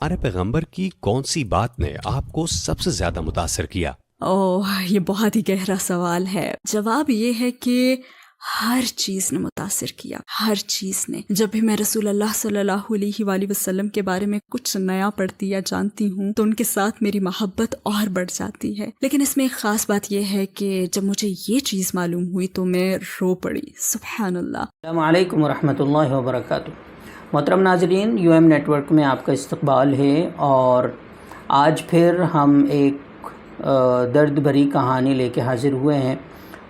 ارے پیغمبر کی کون سی بات نے آپ کو سب سے زیادہ متاثر کیا؟ یہ بہت ہی گہرا سوال ہے. جواب یہ ہے کہ ہر چیز نے متاثر کیا، ہر چیز نے. جب بھی میں رسول اللہ صلی اللہ علیہ وآلہ وسلم کے بارے میں کچھ نیا پڑھتی یا جانتی ہوں تو ان کے ساتھ میری محبت اور بڑھ جاتی ہے. لیکن اس میں ایک خاص بات یہ ہے کہ جب مجھے یہ چیز معلوم ہوئی تو میں رو پڑی. سبحان اللہ. السلام علیکم ورحمۃ اللہ وبرکاتہ. محترم ناظرین، یو ایم نیٹ ورک میں آپ کا استقبال ہے، اور آج پھر ہم ایک درد بھری کہانی لے کے حاضر ہوئے ہیں،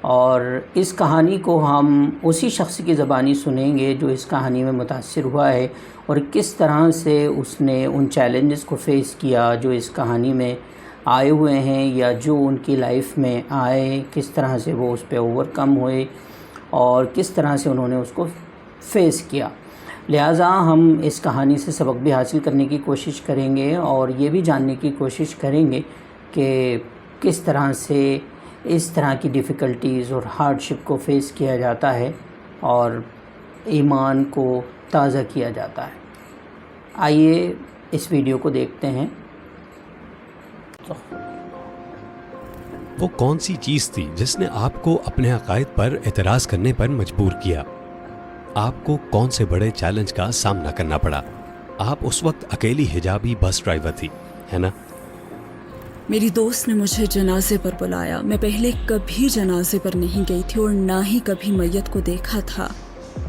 اور اس کہانی کو ہم اسی شخص کی زبانی سنیں گے جو اس کہانی میں متاثر ہوا ہے، اور کس طرح سے اس نے ان چیلنجز کو فیس کیا جو اس کہانی میں آئے ہوئے ہیں یا جو ان کی لائف میں آئے، کس طرح سے وہ اس پہ اوور کم ہوئے اور کس طرح سے انہوں نے اس کو فیس کیا. لہٰذا ہم اس کہانی سے سبق بھی حاصل کرنے کی کوشش کریں گے، اور یہ بھی جاننے کی کوشش کریں گے کہ کس طرح سے اس طرح کی ڈیفیکلٹیز اور ہارڈشپ کو فیس کیا جاتا ہے اور ایمان کو تازہ کیا جاتا ہے. آئیے اس ویڈیو کو دیکھتے ہیں. وہ کون سی چیز تھی جس نے آپ کو اپنے عقائد پر اعتراض کرنے پر مجبور کیا؟ آپ کو کون سے بڑے چیلنج کا سامنا کرنا پڑا؟ آپ اس وقت اکیلی حجابی بس ڈرائیور تھی، ہے نا؟ میری دوست نے مجھے جنازے پر بلایا. میں پہلے کبھی جنازے پر نہیں گئی تھی اور نہ ہی کبھی میت کو دیکھا تھا.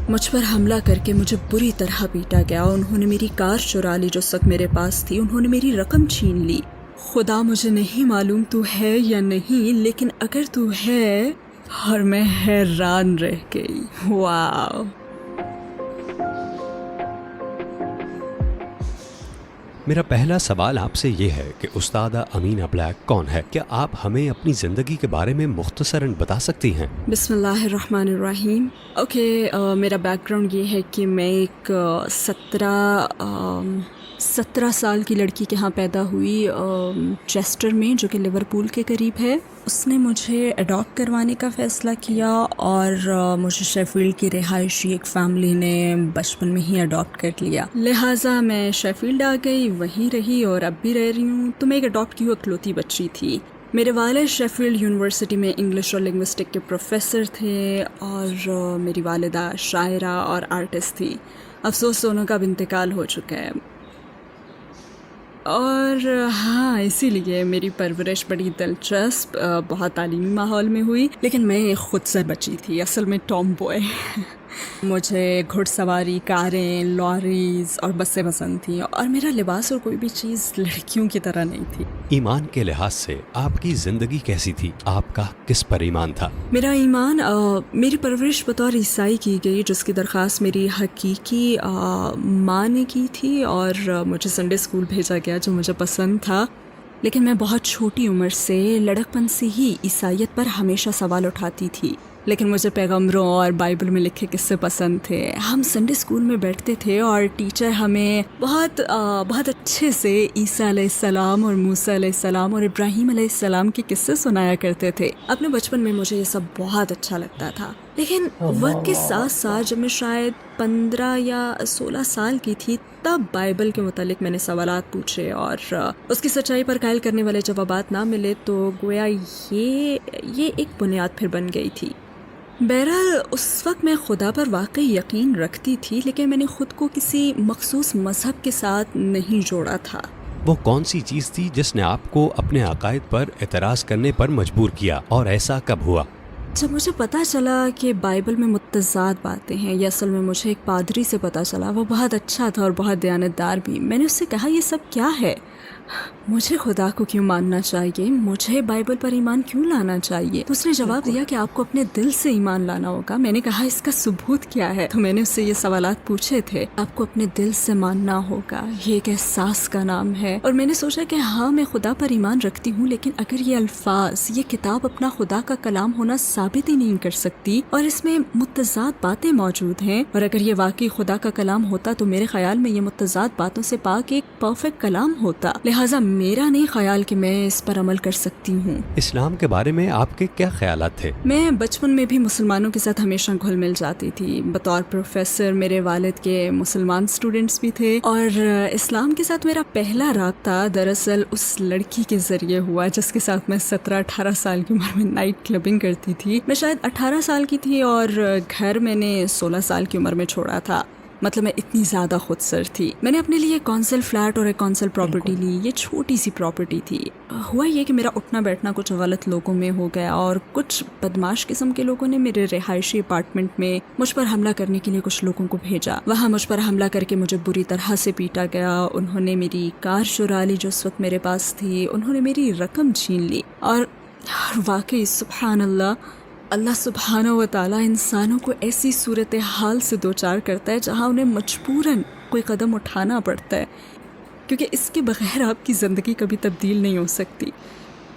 مجھ پر حملہ کر کے مجھے بری طرح پیٹا گیا. انہوں نے میری کار چرا لی جو سک میرے پاس تھی. انہوں نے میری رقم چھین لی. خدا مجھے نہیں معلوم تو ہے یا نہیں، لیکن اگر تو ہے، اور میں حیران رہ گئی. واو. میرا پہلا سوال آپ سے یہ ہے کہ استادہ امینہ بلیک کون ہے؟ کیا آپ ہمیں اپنی زندگی کے بارے میں مختصراً بتا سکتی ہیں؟ بسم اللہ الرحمن الرحیم. میرا بیک گراؤنڈ یہ ہے کہ میں ایک 17 سال کی لڑکی کے ہاں پیدا ہوئی، چیسٹر میں، جو کہ لیورپول کے قریب ہے. اس نے مجھے اڈاپٹ کروانے کا فیصلہ کیا، اور مجھے شیفیلڈ کی رہائشی ایک فیملی نے بچپن میں ہی اڈاپٹ کر لیا. لہٰذا میں شیفیلڈ آ گئی، وہیں رہی اور اب بھی رہ رہی ہوں. تو میں ایک اڈاپٹ کی ہوئی اکلوتی بچی تھی. میرے والد شیفیلڈ یونیورسٹی میں انگلش اور لنگوسٹک کے پروفیسر تھے، اور میری والدہ شاعرہ اور آرٹسٹ تھی. افسوس دونوں کا اب انتقال ہو چکا ہے. اور ہاں، اسی لیے میری پرورش بڑی دلچسپ، بہت تعلیمی ماحول میں ہوئی. لیکن میں خود سے بچی تھی، اصل میں ٹام بوائے. مجھے گھڑ سواری، کاریں، لاریز اور بسیں پسند تھیں، اور میرا لباس اور کوئی بھی چیز لڑکیوں کی طرح نہیں تھی. ایمان کے لحاظ سے آپ کی زندگی کیسی تھی؟ آپ کا کس پر ایمان تھا؟ میرا ایمان، میری پرورش بطور عیسائی کی گئی، جس کی درخواست میری حقیقی ماں نے کی تھی، اور مجھے سنڈے اسکول بھیجا گیا جو مجھے پسند تھا. لیکن میں بہت چھوٹی عمر سے لڑکپن سے ہی عیسائیت پر ہمیشہ سوال اٹھاتی تھی. لیکن مجھے پیغمبروں اور بائبل میں لکھے قصے پسند تھے. ہم سنڈے اسکول میں بیٹھتے تھے اور ٹیچر ہمیں بہت اچھے سے عیسیٰ علیہ السلام اور موسیٰ علیہ السلام اور ابراہیم علیہ السلام کے قصے سنایا کرتے تھے. اپنے بچپن میں مجھے یہ سب بہت اچھا لگتا تھا. لیکن وقت کے ساتھ ساتھ جب میں شاید 15 یا 16 سال کی تھی، تب بائبل کے متعلق میں نے سوالات پوچھے، اور اس کی سچائی پر قائل کرنے والے جوابات نہ ملے تو گویا یہ ایک بنیاد پھر بن گئی تھی. بہرحال اس وقت میں خدا پر واقعی یقین رکھتی تھی، لیکن میں نے خود کو کسی مخصوص مذہب کے ساتھ نہیں جوڑا تھا. وہ کون سی چیز تھی جس نے آپ کو اپنے عقائد پر اعتراض کرنے پر مجبور کیا، اور ایسا کب ہوا؟ جب مجھے پتہ چلا کہ بائبل میں متضاد باتیں ہیں، یہ اصل میں مجھے ایک پادری سے پتہ چلا. وہ بہت اچھا تھا اور بہت دیانتدار بھی. میں نے اس سے کہا، یہ سب کیا ہے؟ مجھے خدا کو کیوں ماننا چاہیے؟ مجھے بائبل پر ایمان کیوں لانا چاہیے؟ تو اس نے جواب دیا کہ آپ کو اپنے دل سے ایمان لانا ہوگا. میں نے کہا، اس کا ثبوت کیا ہے؟ تو میں نے اس سے یہ سوالات پوچھے تھے. آپ کو اپنے دل سے ماننا ہوگا، یہ ایک احساس کا نام ہے. اور میں نے سوچا کہ ہاں، میں خدا پر ایمان رکھتی ہوں، لیکن اگر یہ الفاظ، یہ کتاب اپنا خدا کا کلام ہونا ثابت ہی نہیں کر سکتی، اور اس میں متضاد باتیں موجود ہیں، اور اگر یہ واقعی خدا کا کلام ہوتا تو میرے خیال میں یہ متضاد باتوں سے پاک ایک پرفیکٹ کلام ہوتا. لہٰذا میرا نہیں خیال کہ میں اس پر عمل کر سکتی ہوں۔ اسلام کے بارے میں آپ کے کیا خیالات تھے؟ میں بچپن میں بھی مسلمانوں کے ساتھ ہمیشہ گھل مل جاتی تھی۔ بطور پروفیسر میرے والد کے مسلمان سٹوڈنٹس بھی تھے، اور اسلام کے ساتھ میرا پہلا رابطہ دراصل اس لڑکی کے ذریعے ہوا جس کے ساتھ میں 17-18 سال کی عمر میں نائٹ کلبنگ کرتی تھی۔ میں شاید 18 سال کی تھی اور گھر میں نے 16 سال کی عمر میں چھوڑا تھا، مطلب میں اتنی زیادہ خود سر تھی۔ میں نے اپنے لیے ایک کونسل فلیٹ اور ایک کونسل پراپرٹی لی۔ یہ چھوٹی سی پراپرٹی تھی۔ ہوا یہ کہ میرا اٹھنا بیٹھنا کچھ غلط لوگوں میں ہو گیا، اور کچھ بدماش قسم کے لوگوں نے میرے رہائشی اپارٹمنٹ میں مجھ پر حملہ کرنے کے لیے کچھ لوگوں کو بھیجا۔ وہاں مجھ پر حملہ کر کے مجھے بری طرح سے پیٹا گیا۔ انہوں نے میری کار چرا لی جو اس وقت میرے پاس تھی، انہوں نے میری رقم چھین لی، اور واقعی سبحان اللہ سبحانہ و تعالیٰ انسانوں کو ایسی صورتحال سے دوچار کرتا ہے جہاں انہیں مجبوراً کوئی قدم اٹھانا پڑتا ہے، کیونکہ اس کے بغیر آپ کی زندگی کبھی تبدیل نہیں ہو سکتی۔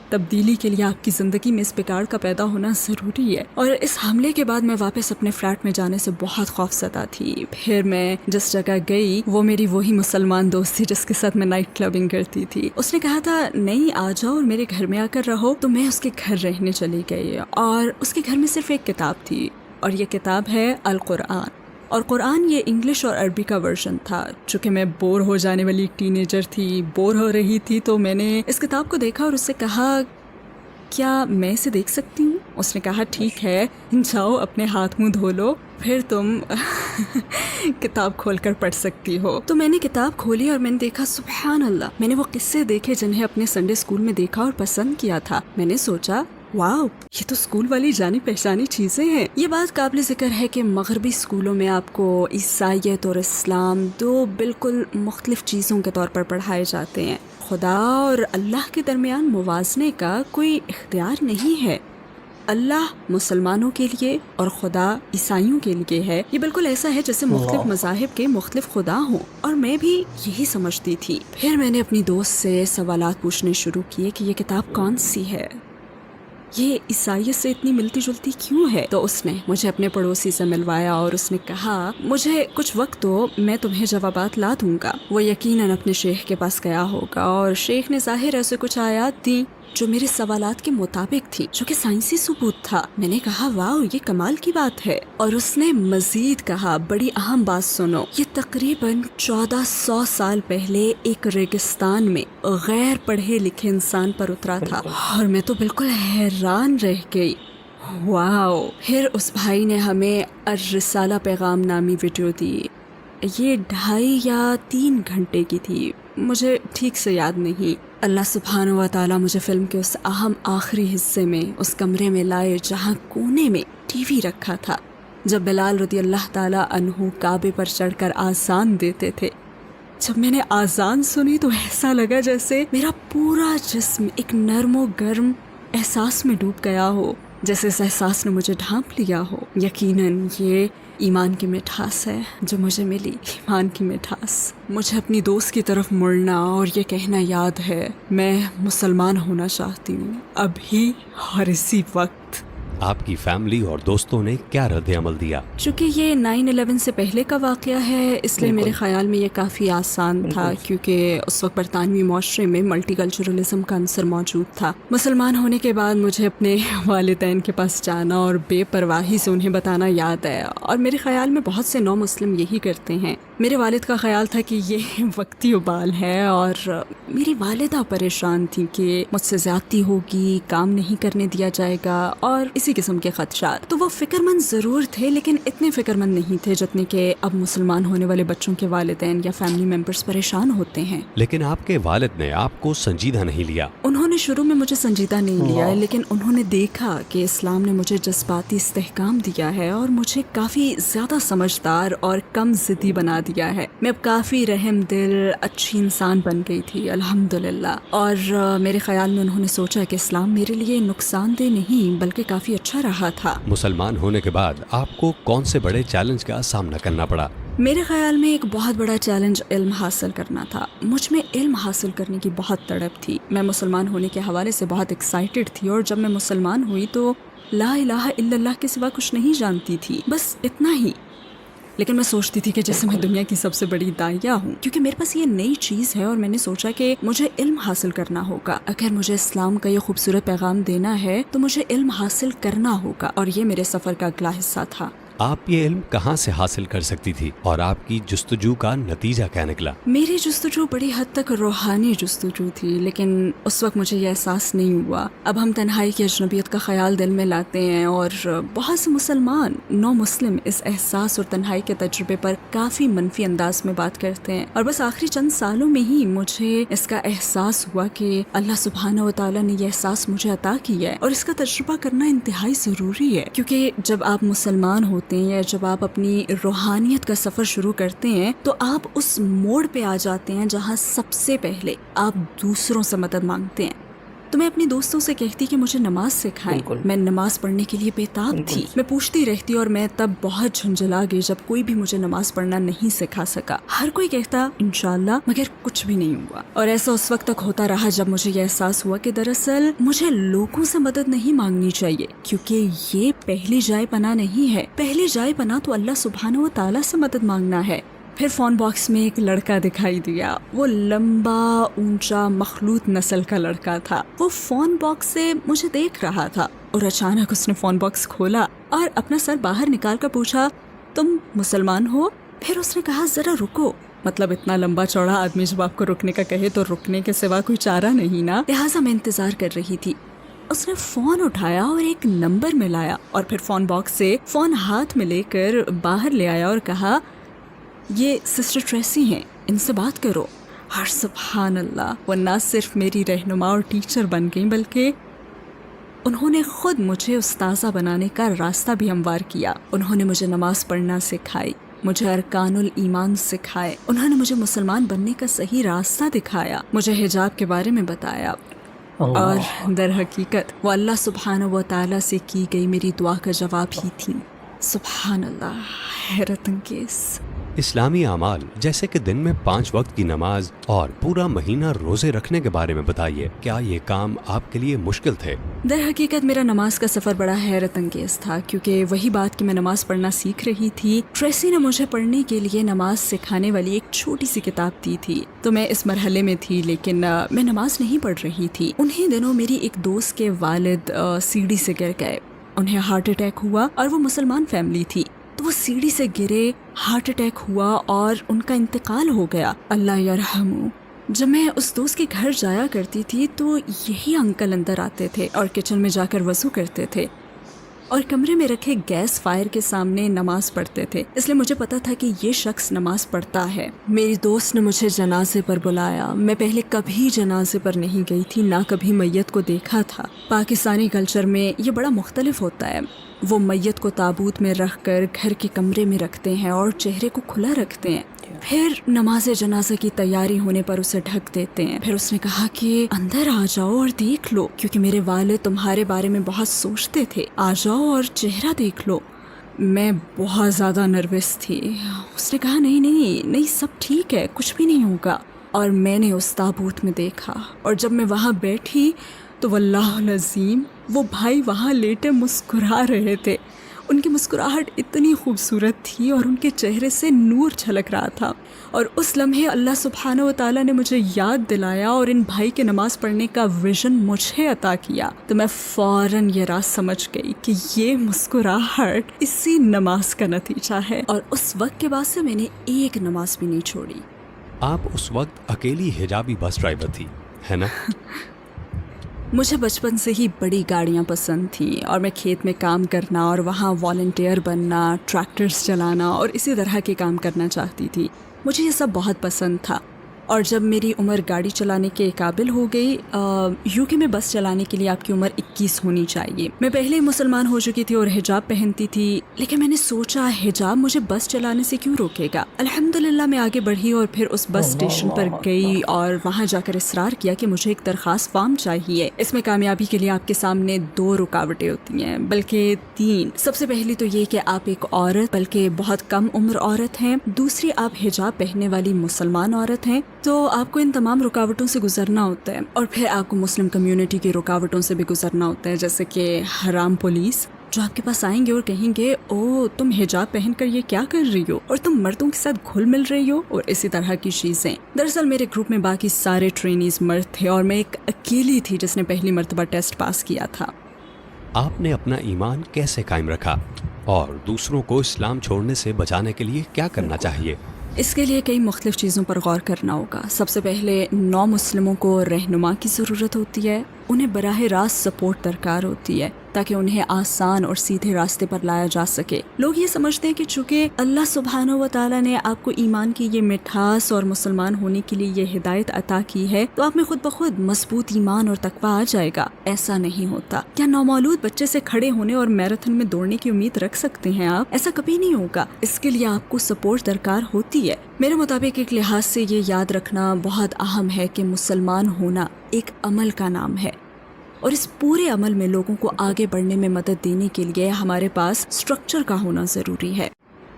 تبدیلی کے لیے آپ کی زندگی میں اس پکار کا پیدا ہونا ضروری ہے۔ اور اس حملے کے بعد میں واپس اپنے فلیٹ میں جانے سے بہت خوفزدہ تھی۔ پھر میں جس جگہ گئی وہ میری وہی مسلمان دوست تھی جس کے ساتھ میں نائٹ کلبنگ کرتی تھی۔ اس نے کہا تھا نہیں آ جاؤ اور میرے گھر میں آ کر رہو، تو میں اس کے گھر رہنے چلی گئی، اور اس کے گھر میں صرف ایک کتاب تھی، اور یہ کتاب ہے القرآن۔ اور قرآن یہ انگلش اور عربی کا ورژن تھا۔ چونکہ میں بور ہو جانے والی ایک ٹین ایجر تھی، بور ہو رہی تھی، تو میں نے اس کتاب کو دیکھا اور اس سے کہا کیا میں اسے دیکھ سکتی ہوں؟ اس نے کہا ٹھیک ہے، جاؤ اپنے ہاتھ منہ دھو لو، پھر تم کتاب کھول کر پڑھ سکتی ہو۔ تو میں نے کتاب کھولی اور میں نے دیکھا سبحان اللہ، میں نے وہ قصے دیکھے جنہیں اپنے سنڈے اسکول میں دیکھا اور پسند کیا تھا۔ میں نے سوچا واو، یہ تو اسکول والی جانی پہچانی چیزیں ہیں۔ یہ بات قابل ذکر ہے کہ مغربی اسکولوں میں آپ کو عیسائیت اور اسلام دو بالکل مختلف چیزوں کے طور پر پڑھائے جاتے ہیں۔ خدا اور اللہ کے درمیان موازنے کا کوئی اختیار نہیں ہے۔ اللہ مسلمانوں کے لیے اور خدا عیسائیوں کے لیے ہے۔ یہ بالکل ایسا ہے جیسے مختلف مذاہب کے مختلف خدا ہوں، اور میں بھی یہی سمجھتی تھی۔ پھر میں نے اپنی دوست سے سوالات پوچھنے شروع کیے کہ یہ کتاب کون سی ہے، یہ عیسائیت سے اتنی ملتی جلتی کیوں ہے؟ تو اس نے مجھے اپنے پڑوسی سے ملوایا اور اس نے کہا مجھے کچھ وقت دو، میں تمہیں جوابات لا دوں گا۔ وہ یقیناً اپنے شیخ کے پاس گیا ہوگا، اور شیخ نے ظاہر ایسے کچھ آیات دی جو میرے سوالات کے مطابق تھی، جو کہ سائنسی ثبوت تھا۔ میں نے کہا واو، یہ کمال کی بات ہے۔ اور اس نے مزید کہا بڑی اہم بات سنو، یہ تقریباً 1400 سال پہلے ایک ریگستان میں غیر پڑھے لکھے انسان پر اترا تھا، اور میں تو بالکل حیران رہ گئی۔ واو۔ پھر اس بھائی نے ہمیں الرسالہ پیغام نامی ویڈیو دی۔ یہ 2.5 یا 3 گھنٹے کی تھی، مجھے ٹھیک سے یاد نہیں۔ اللہ سبحانہ و تعالیٰ مجھے فلم کے اس اہم آخری حصے میں اس کمرے میں لائے جہاں کونے میں ٹی وی رکھا تھا، جب بلال رضی اللہ تعالیٰ عنہ کعبے پر چڑھ کر آذان دیتے تھے۔ جب میں نے آذان سنی تو ایسا لگا جیسے میرا پورا جسم ایک نرم و گرم احساس میں ڈوب گیا ہو، جیسے اس احساس نے مجھے ڈھانپ لیا ہو۔ یقیناً یہ ایمان کی مٹھاس ہے جو مجھے ملی، ایمان کی مٹھاس۔ مجھے اپنی دوست کی طرف مڑنا اور یہ کہنا یاد ہے میں مسلمان ہونا چاہتی ہوں، ابھی اور اسی وقت۔ آپ کی فیملی اور دوستوں نے کیا رد عمل دیا؟ چونکہ یہ 9/11 سے پہلے کا واقعہ ہے، اس لیے میرے خیال میں یہ کافی آسان تھا، کیونکہ اس وقت برطانوی معاشرے میں ملٹی کلچرلزم کا عنصر موجود تھا۔ مسلمان ہونے کے بعد مجھے اپنے والدین کے پاس جانا اور بے پرواہی سے انہیں بتانا یاد ہے، اور میرے خیال میں بہت سے نو مسلم یہی کرتے ہیں۔ میرے والد کا خیال تھا کہ یہ وقتی ابال ہے، اور میری والدہ پریشان تھی کہ مجھ سے زیادتی ہوگی، کام نہیں کرنے دیا جائے گا، اور اسی قسم کے خدشات۔ تو وہ فکر مند ضرور تھے، لیکن اتنے فکر مند نہیں تھے جتنے کہ اب مسلمان ہونے والے بچوں کے والدین یا فیملی ممبرز پریشان ہوتے ہیں۔ لیکن آپ کے والد نے آپ کو سنجیدہ نہیں لیا؟ انہوں نے شروع میں مجھے سنجیدہ نہیں لیا، لیکن انہوں نے دیکھا کہ اسلام نے مجھے جذباتی استحکام دیا ہے اور مجھے کافی زیادہ سمجھدار اور کم ضدی بنا دیا ہے۔ میں اب کافی رحم دل اچھی انسان بن گئی تھی الحمدللہ، اور میرے خیال میں انہوں نے سوچا کہ اسلام میرے لیے نقصان دہ نہیں بلکہ کافی اچھا رہا تھا۔ مسلمان ہونے کے بعد آپ کو کون سے بڑے چیلنج کا سامنا کرنا پڑا؟ میرے خیال میں ایک بہت بڑا چیلنج علم حاصل کرنا تھا۔ مجھ میں علم حاصل کرنے کی بہت تڑپ تھی۔ میں مسلمان ہونے کے حوالے سے بہت ایکسائٹڈ تھی، اور جب میں مسلمان ہوئی تو لا الہ الا اللہ کے سوا کچھ نہیں جانتی تھی، بس اتنا ہی۔ لیکن میں سوچتی تھی کہ جیسے میں دنیا کی سب سے بڑی داعیہ ہوں، کیونکہ میرے پاس یہ نئی چیز ہے اور میں نے سوچا کہ مجھے علم حاصل کرنا ہوگا. اگر مجھے اسلام کا یہ خوبصورت پیغام دینا ہے تو مجھے علم حاصل کرنا ہوگا، اور یہ میرے سفر کا اگلا حصہ تھا. آپ یہ علم کہاں سے حاصل کر سکتی تھی اور آپ کی جستجو کا نتیجہ کیا نکلا؟ میری جستجو بڑی حد تک روحانی جستجو تھی، لیکن اس وقت مجھے یہ احساس نہیں ہوا. اب ہم تنہائی کی اجنبیت کا خیال دل میں لاتے ہیں، اور بہت سے مسلمان نو مسلم اس احساس اور تنہائی کے تجربے پر کافی منفی انداز میں بات کرتے ہیں. اور بس آخری چند سالوں میں ہی مجھے اس کا احساس ہوا کہ اللہ سبحانہ و تعالیٰ نے یہ احساس مجھے عطا کیا ہے، اور اس کا تجربہ کرنا انتہائی ضروری ہے. کیونکہ جب آپ مسلمان ہوتے ہیں یا جب آپ اپنی روحانیت کا سفر شروع کرتے ہیں تو آپ اس موڑ پہ آ جاتے ہیں جہاں سب سے پہلے آپ دوسروں سے مدد مانگتے ہیں. تو میں اپنی دوستوں سے کہتی کہ مجھے نماز سکھائیں. میں نماز پڑھنے کے لیے بےتاب تھی. میں پوچھتی رہتی اور میں تب بہت جھنجھلا گئی جب کوئی بھی مجھے نماز پڑھنا نہیں سکھا سکا. ہر کوئی کہتا انشاءاللہ، مگر کچھ بھی نہیں ہوا. اور ایسا اس وقت تک ہوتا رہا جب مجھے یہ احساس ہوا کہ دراصل مجھے لوگوں سے مدد نہیں مانگنی چاہیے، کیونکہ یہ پہلی جائے پناہ نہیں ہے. پہلی جائے پناہ تو اللہ سبحانہ و تعالیٰ سے مدد مانگنا ہے. پھر فون باکس میں ایک لڑکا دکھائی دیا. وہ لمبا اونچا مخلوط نسل کا لڑکا تھا. وہ فون باکس سے مجھے دیکھ رہا تھا، اور اچانک اس نے فون باکس کھولا اور اپنا سر باہر نکال کر پوچھا تم مسلمان ہو؟ پھر اس نے کہا ذرا رکو. مطلب اتنا لمبا چوڑا آدمی جب آپ کو رکنے کا کہے تو رکنے کے سوا کوئی چارہ نہیں نا. لہٰذا میں انتظار کر رہی تھی. اس نے فون اٹھایا اور ایک نمبر ملایا، اور پھر فون باکس سے فون ہاتھ میں لے کر باہر لے آیا اور کہا یہ سسٹر ٹریسی ہیں، ان سے بات کرو. اور سبحان اللہ، وہ نہ صرف میری رہنما اور ٹیچر بن گئیں بلکہ انہوں نے خود مجھے استاذہ بنانے کا راستہ بھی ہموار کیا. انہوں نے مجھے نماز پڑھنا سکھائی، مجھے ارکان الایمان سکھائے، انہوں نے مجھے مسلمان بننے کا صحیح راستہ دکھایا، مجھے حجاب کے بارے میں بتایا. اور در حقیقت وہ اللہ سبحانہ و تعالیٰ سے کی گئی میری دعا کا جواب ہی تھی. سبحان اللہ، حیرت انگیز. اسلامی اعمال جیسے کہ دن میں 5 وقت کی نماز اور پورا مہینہ روزے رکھنے کے بارے میں بتائیے. کیا یہ کام آپ کے لیے مشکل تھے؟ در حقیقت میرا نماز کا سفر بڑا حیرت انگیز تھا، کیونکہ وہی بات کہ میں نماز پڑھنا سیکھ رہی تھی، ٹریسی نے مجھے پڑھنے کے لیے نماز سکھانے والی ایک چھوٹی سی کتاب دی تھی. تو میں اس مرحلے میں تھی، لیکن میں نماز نہیں پڑھ رہی تھی. انہی دنوں میری ایک دوست کے والد سیڑھی سے گر گئے. انہیں ہارٹ اٹیک ہوا، اور وہ مسلمان فیملی تھی. تو وہ سیڑھی سے گرے، ہارٹ اٹیک ہوا اور ان کا انتقال ہو گیا. اللہ یرحمہ. جب میں اس دوست کے گھر جایا کرتی تھی تو یہی انکل اندر آتے تھے اور کچن میں جا کر وضو کرتے تھے، اور کمرے میں رکھے گیس فائر کے سامنے نماز پڑھتے تھے. اس لیے مجھے پتا تھا کہ یہ شخص نماز پڑھتا ہے. میری دوست نے مجھے جنازے پر بلایا. میں پہلے کبھی جنازے پر نہیں گئی تھی، نہ کبھی میت کو دیکھا تھا. پاکستانی کلچر میں یہ بڑا مختلف ہوتا ہے. وہ میت کو تابوت میں رکھ کر گھر کے کمرے میں رکھتے ہیں اور چہرے کو کھلا رکھتے ہیں. پھر نماز جنازہ کی تیاری ہونے پر اسے ڈھک دیتے ہیں. پھر اس نے کہا کہ اندر آ جاؤ اور دیکھ لو، کیونکہ میرے والد تمہارے بارے میں بہت سوچتے تھے. آ جاؤ اور چہرہ دیکھ لو. میں بہت زیادہ نروس تھی. اس نے کہا نہیں سب ٹھیک ہے، کچھ بھی نہیں ہوگا. اور میں نے اس تابوت میں دیکھا، اور جب میں وہاں بیٹھی تو واللہ العظیم وہ بھائی وہاں لیٹے مسکرا رہے تھے. ان کی مسکراہٹ اتنی خوبصورت تھی اور ان کے چہرے سے نور چھلک رہا تھا. اور اس لمحے اللہ سبحانہ و تعالیٰ نے مجھے یاد دلایا اور ان بھائی کے نماز پڑھنے کا ویژن مجھے عطا کیا. تو میں فوراً یہ راز سمجھ گئی کہ یہ مسکراہٹ اسی نماز کا نتیجہ ہے. اور اس وقت کے بعد سے میں نے ایک نماز بھی نہیں چھوڑی. آپ اس وقت اکیلی حجابی بس ڈرائیور تھی، ہے نا؟ مجھے بچپن سے ہی بڑی گاڑیاں پسند تھیں، اور میں کھیت میں کام کرنا اور وہاں والنٹیئر بننا، ٹریکٹرز چلانا اور اسی طرح کے کام کرنا چاہتی تھی. مجھے یہ سب بہت پسند تھا. اور جب میری عمر گاڑی چلانے کے قابل ہو گئی، UK میں بس چلانے کے لیے آپ کی عمر 21 ہونی چاہیے. میں پہلے ہی مسلمان ہو چکی تھی اور حجاب پہنتی تھی، لیکن میں نے سوچا حجاب مجھے بس چلانے سے کیوں روکے گا. الحمدللہ میں آگے بڑھی اور پھر اس بس اسٹیشن پر گئی اور وہاں جا کر اصرار کیا کہ مجھے ایک درخواست فارم چاہیے. اس میں کامیابی کے لیے آپ کے سامنے 2 رکاوٹیں ہوتی ہیں، بلکہ 3. سب سے پہلی تو یہ کہ آپ ایک عورت، بلکہ بہت کم عمر عورت ہیں. دوسری، آپ حجاب پہننے والی مسلمان عورت ہیں. تو آپ کو ان تمام رکاوٹوں سے گزرنا ہوتا ہے. اور پھر آپ کو مسلم کمیونٹی کی رکاوٹوں سے بھی گزرنا ہوتا ہے، جیسے کہ حرام پولیس، جو آپ کے پاس آئیں گے اور کہیں گے او تم حجاب پہن کر یہ کیا کر رہی ہو، اور تم مردوں کے ساتھ گھل مل رہی ہو، اور اسی طرح کی چیزیں۔ دراصل میرے گروپ میں باقی سارے ٹرینیز مرد تھے اور میں ایک اکیلی تھی جس نے پہلی مرتبہ ٹیسٹ پاس کیا تھا۔ آپ نے اپنا ایمان کیسے قائم رکھا اور دوسروں کو اسلام چھوڑنے سے بچانے کے لیے کیا کرنا چاہیے؟ اس کے لیے کئی مختلف چیزوں پر غور کرنا ہوگا۔ سب سے پہلے نو مسلموں کو رہنما کی ضرورت ہوتی ہے، انہیں براہ راست سپورٹ درکار ہوتی ہے تاکہ انہیں آسان اور سیدھے راستے پر لایا جا سکے۔ لوگ یہ سمجھتے ہیں کہ چونکہ اللہ سبحانہ و تعالیٰ نے آپ کو ایمان کی یہ مٹھاس اور مسلمان ہونے کے لیے یہ ہدایت عطا کی ہے تو آپ میں خود بخود مضبوط ایمان اور تقویٰ آ جائے گا۔ ایسا نہیں ہوتا۔ کیا نومولود بچے سے کھڑے ہونے اور میراتھن میں دوڑنے کی امید رکھ سکتے ہیں آپ؟ ایسا کبھی نہیں ہوگا۔ اس کے لیے آپ کو سپورٹ درکار ہوتی ہے۔ میرے مطابق ایک لحاظ سے یہ یاد رکھنا بہت اہم ہے کہ مسلمان ہونا ایک عمل کا نام ہے، اور اس پورے عمل میں لوگوں کو آگے بڑھنے میں مدد دینے کے لیے ہمارے پاس سٹرکچر کا ہونا ضروری ہے،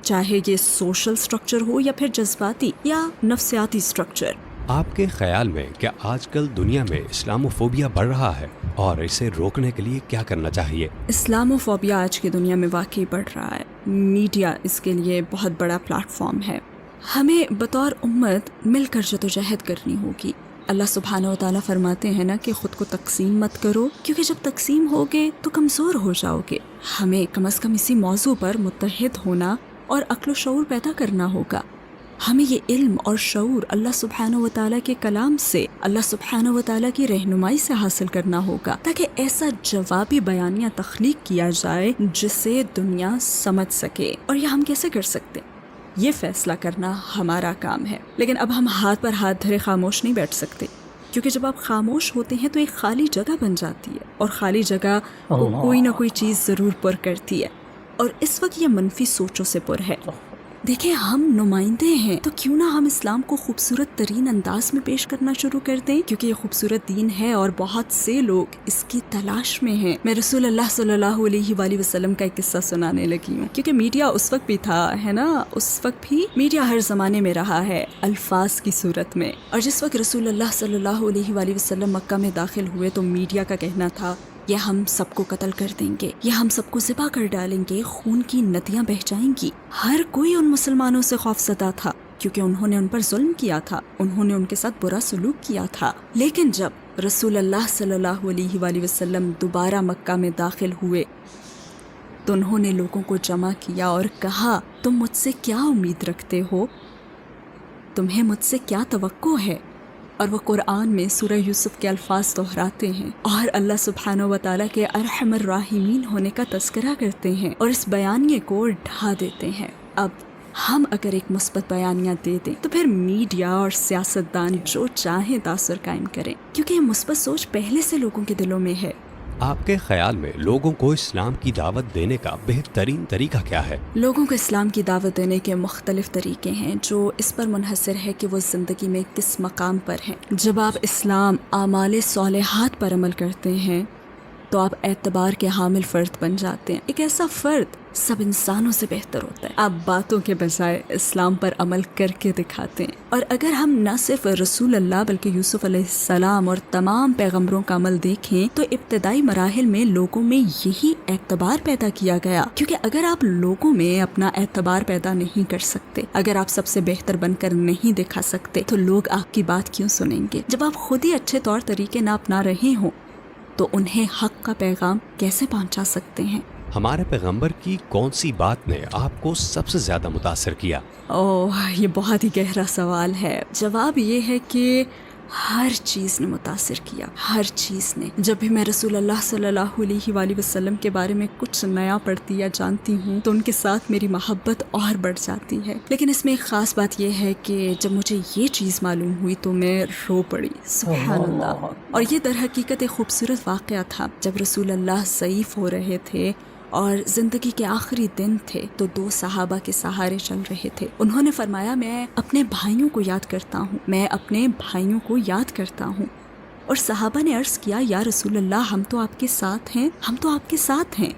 چاہے یہ سوشل سٹرکچر ہو یا پھر جذباتی یا نفسیاتی سٹرکچر۔ آپ کے خیال میں کیا آج کل دنیا میں اسلاموفوبیا بڑھ رہا ہے اور اسے روکنے کے لیے کیا کرنا چاہیے؟ اسلاموفوبیا آج کی دنیا میں واقعی بڑھ رہا ہے۔ میڈیا اس کے لیے بہت بڑا پلیٹ فارم ہے۔ ہمیں بطور امت مل کر جدوجہد کرنی ہوگی۔ اللہ سبحانہ و تعالیٰ فرماتے ہیں نا کہ خود کو تقسیم مت کرو، کیونکہ جب تقسیم ہوگے تو کمزور ہو جاؤ گے۔ ہمیں کم از کم اسی موضوع پر متحد ہونا اور عقل و شعور پیدا کرنا ہوگا۔ ہمیں یہ علم اور شعور اللہ سبحانہ و تعالیٰ کے کلام سے، اللہ سبحانہ و تعالیٰ کی رہنمائی سے حاصل کرنا ہوگا تاکہ ایسا جوابی بیانیہ تخلیق کیا جائے جسے دنیا سمجھ سکے۔ اور یہ ہم کیسے کر سکتے؟ یہ فیصلہ کرنا ہمارا کام ہے۔ لیکن اب ہم ہاتھ پر ہاتھ دھرے خاموش نہیں بیٹھ سکتے، کیونکہ جب آپ خاموش ہوتے ہیں تو ایک خالی جگہ بن جاتی ہے، اور خالی جگہ کو کوئی نہ کوئی چیز ضرور پر کرتی ہے، اور اس وقت یہ منفی سوچوں سے پر ہے۔ دیکھیں، ہم نمائندے ہیں تو کیوں نہ ہم اسلام کو خوبصورت ترین انداز میں پیش کرنا شروع کر دیں، کیونکہ یہ خوبصورت دین ہے اور بہت سے لوگ اس کی تلاش میں ہیں۔ میں رسول اللہ صلی اللہ علیہ وآلہ وسلم کا ایک قصہ سنانے لگی ہوں، کیونکہ میڈیا اس وقت بھی تھا، ہے نا، اس وقت بھی میڈیا ہر زمانے میں رہا ہے الفاظ کی صورت میں۔ اور جس وقت رسول اللہ صلی اللہ علیہ وآلہ وسلم مکہ میں داخل ہوئے تو میڈیا کا کہنا تھا یہ ہم سب کو قتل کر دیں گے، یہ ہم سب کو ذبح کر ڈالیں گے، خون کی ندیاں بہہ جائیں گی۔ ہر کوئی ان مسلمانوں سے خوف زدہ تھا کیونکہ انہوں نے ان پر ظلم کیا تھا، انہوں نے ان کے ساتھ برا سلوک کیا تھا۔ لیکن جب رسول اللہ صلی اللہ علیہ وآلہ وسلم دوبارہ مکہ میں داخل ہوئے تو انہوں نے لوگوں کو جمع کیا اور کہا، تم مجھ سے کیا امید رکھتے ہو؟ تمہیں مجھ سے کیا توقع ہے؟ اور وہ قرآن میں سورہ یوسف کے الفاظ دہراتے ہیں اور اللہ سبحانہ و تعالیٰ کے ارحم الراحمین ہونے کا تذکرہ کرتے ہیں اور اس بیانیے کو ڈھا دیتے ہیں۔ اب ہم اگر ایک مثبت بیانیہ دے دیں تو پھر میڈیا اور سیاستدان جو چاہیں تاثر قائم کریں، کیونکہ یہ مثبت سوچ پہلے سے لوگوں کے دلوں میں ہے۔ آپ کے خیال میں لوگوں کو اسلام کی دعوت دینے کا بہترین طریقہ کیا ہے؟ لوگوں کو اسلام کی دعوت دینے کے مختلف طریقے ہیں جو اس پر منحصر ہے کہ وہ زندگی میں کس مقام پر ہیں۔ جب آپ اسلام اعمال صالحات پر عمل کرتے ہیں تو آپ اعتبار کے حامل فرد بن جاتے ہیں۔ ایک ایسا فرد سب انسانوں سے بہتر ہوتا ہے۔ آپ باتوں کے بجائے اسلام پر عمل کر کے دکھاتے ہیں۔ اور اگر ہم نہ صرف رسول اللہ بلکہ یوسف علیہ السلام اور تمام پیغمبروں کا عمل دیکھیں تو ابتدائی مراحل میں لوگوں میں یہی اعتبار پیدا کیا گیا، کیونکہ اگر آپ لوگوں میں اپنا اعتبار پیدا نہیں کر سکتے، اگر آپ سب سے بہتر بن کر نہیں دکھا سکتے تو لوگ آپ کی بات کیوں سنیں گے؟ جب آپ خود ہی اچھے طور طریقے نہ اپنا رہے ہوں تو انہیں حق کا پیغام کیسے پہنچا سکتے ہیں؟ ہمارے پیغمبر کی کون سی بات نے آپ کو سب سے زیادہ متاثر کیا؟ یہ بہت ہی گہرا سوال ہے۔ جواب یہ ہے کہ ہر چیز نے متاثر کیا، ہر چیز نے۔ جب بھی میں رسول اللہ صلی اللہ علیہ وآلہ وسلم کے بارے میں کچھ نیا پڑھتی یا جانتی ہوں تو ان کے ساتھ میری محبت اور بڑھ جاتی ہے۔ لیکن اس میں ایک خاص بات یہ ہے کہ جب مجھے یہ چیز معلوم ہوئی تو میں رو پڑی، سبحان اللہ۔ اور یہ در حقیقت ایک خوبصورت واقعہ تھا۔ جب رسول اللہ ضعیف ہو رہے تھے اور زندگی کے آخری دن تھے تو دو صحابہ کے سہارے چل رہے تھے۔ انہوں نے فرمایا، میں اپنے بھائیوں کو یاد کرتا ہوں، میں اپنے بھائیوں کو یاد کرتا ہوں۔ اور صحابہ نے عرض کیا، یا رسول اللہ، ہم تو آپ کے ساتھ ہیں، ہم تو آپ کے ساتھ ہیں۔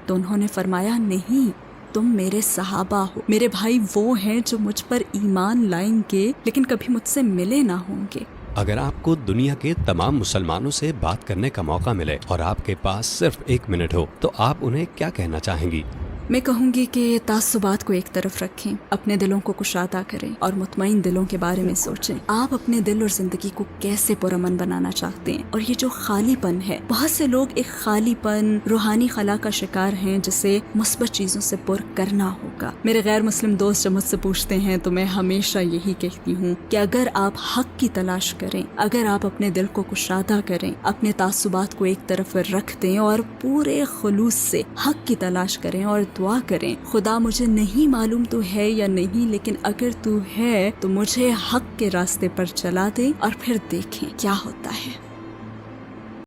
تو انہوں نے فرمایا، نہیں، تم میرے صحابہ ہو، میرے بھائی وہ ہیں جو مجھ پر ایمان لائیں گے لیکن کبھی مجھ سے ملے نہ ہوں گے۔ اگر آپ کو دنیا کے تمام مسلمانوں سے بات کرنے کا موقع ملے اور آپ کے پاس صرف 1 منٹ ہو تو آپ انہیں کیا کہنا چاہیں گی؟ میں کہوں گی کہ تعصبات کو ایک طرف رکھیں، اپنے دلوں کو کشادہ کریں اور مطمئن دلوں کے بارے میں سوچیں۔ آپ اپنے دل اور زندگی کو کیسے پرامن بنانا چاہتے ہیں، اور یہ جو خالی پن ہے، بہت سے لوگ ایک خالی پن، روحانی خلا کا شکار ہیں جسے مثبت چیزوں سے پر کرنا ہوگا۔ میرے غیر مسلم دوست جب مجھ سے پوچھتے ہیں تو میں ہمیشہ یہی کہتی ہوں کہ اگر آپ حق کی تلاش کریں، اگر آپ اپنے دل کو کشادہ کریں، اپنے تعصبات کو ایک طرف رکھ دیں اور پورے خلوص سے حق کی تلاش کریں اور دعا کریں، خدا مجھے نہیں معلوم تو ہے یا نہیں، لیکن اگر تو ہے تو مجھے حق کے راستے پر چلا دے، اور پھر دیکھیں کیا ہوتا ہے۔